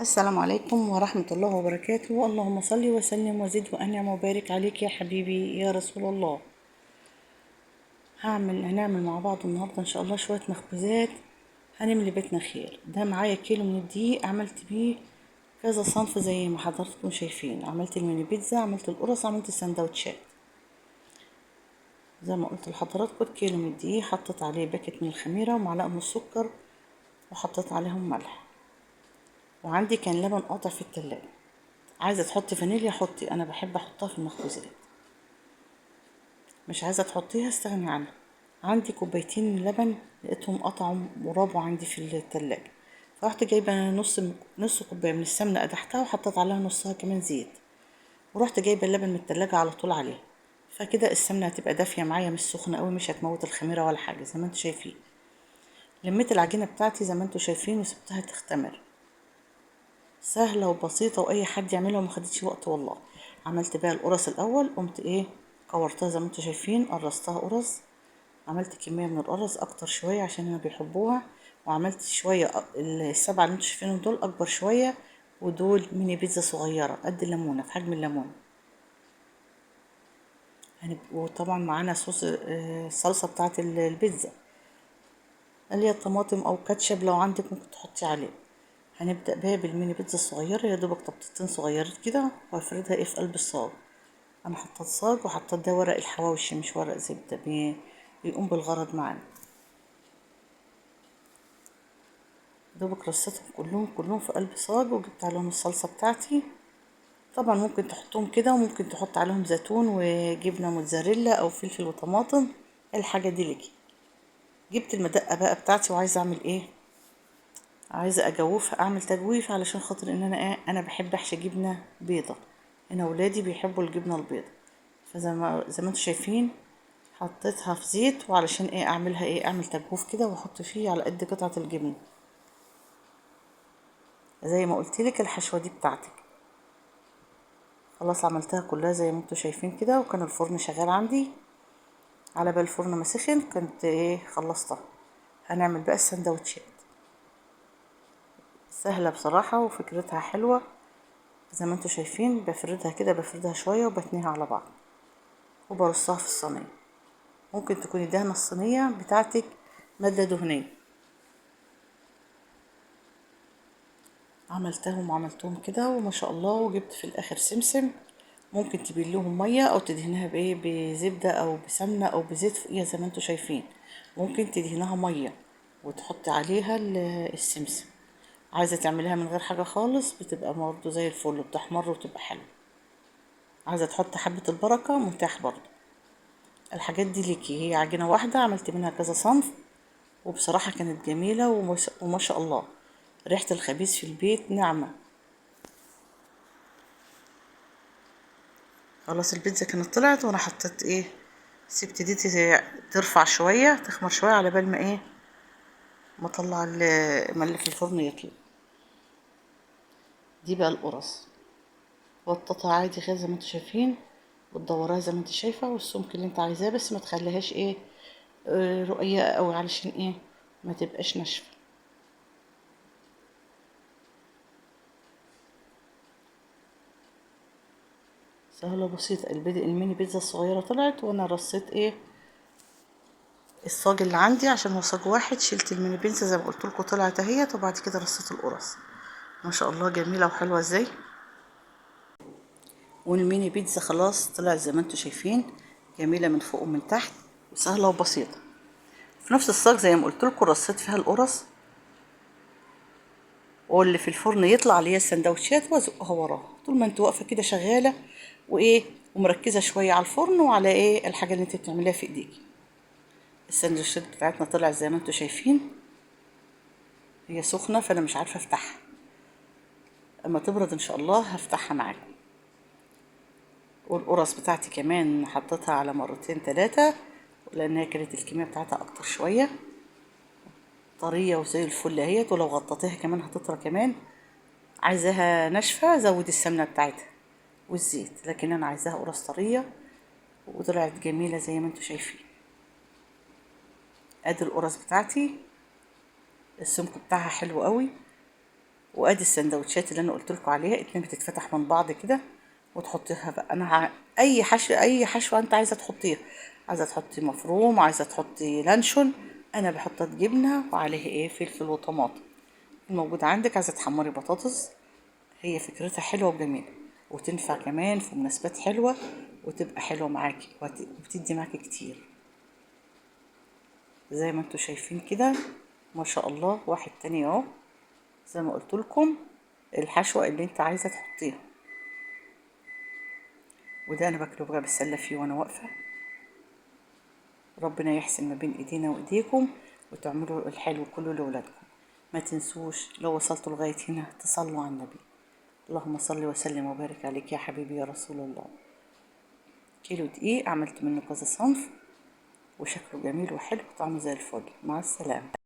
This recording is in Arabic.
السلام عليكم ورحمة الله وبركاته. اللهم صل وسلم وزد وأنعم وبارك عليك يا حبيبي يا رسول الله. هنعمل مع بعض النهاردة إن شاء الله شوية مخبوزات هنملي بيتنا خير. ده معايا كيلو من الدقيق، عملت بيه كذا صنف زي ما حضراتكم شايفين. عملت الميني بيتزا، عملت القرص، عملت السندوتشات. زي ما قلت لحضراتكم كيلو من الدقيق، حطيت عليه باكت من الخميرة ومعلقة من السكر، وحطيت عليهم ملح، وعندي كان لبن قاطع في التلاجة. عايزة تحطي فانيليا حطي، انا بحب احطها في المخبوزات. مش عايزة تحطيها استغني عنها. عندي كوبايتين من لبن لقيتهم قطعوا ورابوا عندي في التلاجة، فرحت جايبة نص كوباية من السمنة، قدحتها وحطيت عليها نصها كمان زيت، ورحت جايبة اللبن من التلاجة على طول عليها. فكده السمنة هتبقى دافية معايا، مش سخنة قوي، مش هتموت الخميرة ولا حاجة زي ما انتوا شايفين. لميت العجينة بتاعتي زي ما انتوا شايفين وسبتها تختمر. سهلة وبسيطة واي حد يعملها وما خدتش وقت والله. عملت بقى القرص الاول، قمت كورتها زي ما انتوا شايفين، قرصتها قرص. عملت كمية من القرص اكتر شوية عشان انا بيحبوها، وعملت شوية السبعة اللي انتوا شايفينهم دول اكبر شوية، ودول ميني بيتزا صغيرة قد الليمونة، في حجم الليمونة. وطبعا معانا صوص الصلصة بتاعت البيتزا اللي هي طماطم او كاتشب، لو عندك ممكن تحطي عليه. هنبدأ بيها بالميني بيتزا الصغيرة، يا دوبك طبطتين صغيرين كده، وهفردها في قلب الصاج. انا حطيت صاج وحطيت ده ورق الحواوشي مش ورق زبدة، بيقوم بالغرض معانا. دوبك رصيتهم كلهم في قلب صاج، وجبت عليهم الصلصة بتاعتي. طبعا ممكن تحطهم كده، وممكن تحط عليهم زيتون وجبنة موتزاريلا او فلفل وطماطم، الحاجة دي ليكي. جبت المدقة بقى بتاعتي، وعايزة اعمل عايزة اجوفها، اعمل تجويف علشان خاطر ان انا انا بحب احشي جبنة بيضة. انا ولادي بيحبوا الجبنة البيضة، زي ما انتوا شايفين حطيتها في زيت، وعلشان اعملها اعمل تجويف كده واحط فيه على قد قطعة الجبنة. زي ما قلت لك الحشوة دي بتاعتك. خلاص عملتها كلها زي ما انتوا شايفين كده، وكان الفرن شغال عندي. على بال الفرن ما سخن كنت خلصتها. هنعمل بقى السندوتشات. سهلة بصراحة وفكرتها حلوة. زي ما انتوا شايفين بفردها كده، بفردها شوية وبتنيها على بعض، وبرصها في الصينية. ممكن تكوني دهنة الصينية بتاعتك مادة دهنية. عملتهم كده وما شاء الله، وجبت في الاخر سمسم. ممكن تبلوهم ميه او تدهنها بزبده او بسمنه او بزيت فوقيها زي ما انتوا شايفين. ممكن تدهنها ميه وتحطي عليها السمسم. عايزه تعمليها من غير حاجه خالص، بتبقى برضه زي الفل، بتحمر وتبقى حلوه. عايزه تحطي حبه البركه متاح برضه. الحاجات دي ليكي، هي عجينه واحده عملت منها كذا صنف، وبصراحه كانت جميله وما شاء الله. ريحه الخبيز في البيت ناعمه. خلاص البيتزا كانت طلعت، وانا حطيت سبت دي ترفع شويه، تخمر شويه، على بال ما ما اطلع ما اللي في الفرن يطلع. دي بقى القرص، وططها عادي خالص زي ما انتوا شايفين، وتدورها زي ما انت شايفه، والسمك اللي انت عايزاه، بس ما تخليهاش رقيقه قوي، علشان ما تبقاش ناشفه. سهله وبسيطه. الميني بيتزا الصغيره طلعت، وانا رصيت الصاج اللي عندي عشان هو صاج واحد. شلت الميني بيتزا زي ما قلت لكم طلعت اهيت، وبعد كده رصيت القرص. ما شاء الله جميله وحلوه ازاي. والميني بيتزا خلاص طلعت زي ما انتوا شايفين، جميله من فوق ومن تحت، وسهله وبسيطه. في نفس الصاج زي ما قلت لكم رصيت فيها القرص، واللي في الفرن يطلع ليا السندوتشات وازقها وراها طول ما انت واقفه كده شغاله، ومركزه شويه على الفرن وعلى الحاجه اللي انت بتعمليها في ايديكي. السندوتشات بتاعتنا طلعت زي ما انتوا شايفين. هي سخنه فانا مش عارفه افتحها، اما تبرد ان شاء الله هفتحها معاكم. والقرص بتاعتي كمان حطيتها على مرتين ثلاثه، لان هي كانت الكميه بتاعتها اكتر شويه، طريه وزي الفل اهيت. ولو غطيتها كمان هتطرى كمان. عايزاها ناشفه زود السمنه بتاعتها والزيت، لكن انا عايزاها قرص طريه، وطلعت جميله زي ما انتوا شايفين. ادي القرص بتاعتي، السمك بتاعها حلو قوي، وادي السندوتشات اللي انا قلت لكم عليها، اتنين بتتفتح من بعض كده وتحطيها بقى. اي حشوه انت عايزه تحطيها، عايزه تحطي مفروم، عايزه تحطي لانشون، انا بحط جبنه وعليه ايه فلفل وطماطم الموجود عندك. عايزه تحمري بطاطس، هي فكرتها حلوه وجميله، وتنفع كمان في مناسبات حلوه، وتبقى حلوه معاكي وبتدي معاكي كتير زي ما انتوا شايفين كده. ما شاء الله. واحد تاني اهو زي ما قلت لكم، الحشوه اللي انت عايزه تحطيها. وده انا باكله بقى بالسله فيه وانا واقفه. ربنا يحسن ما بين ايدينا وايديكم، وتعملوا الحلو كله لاولادكم. ما تنسوش لو وصلتوا لغايه هنا تصلوا على النبي. اللهم صل وسلم وبارك عليك يا حبيبي يا رسول الله. كيلو دقيق عملت منه كذا صنف، وشكله جميل وحلو وطعمه زي الفل. مع السلامه.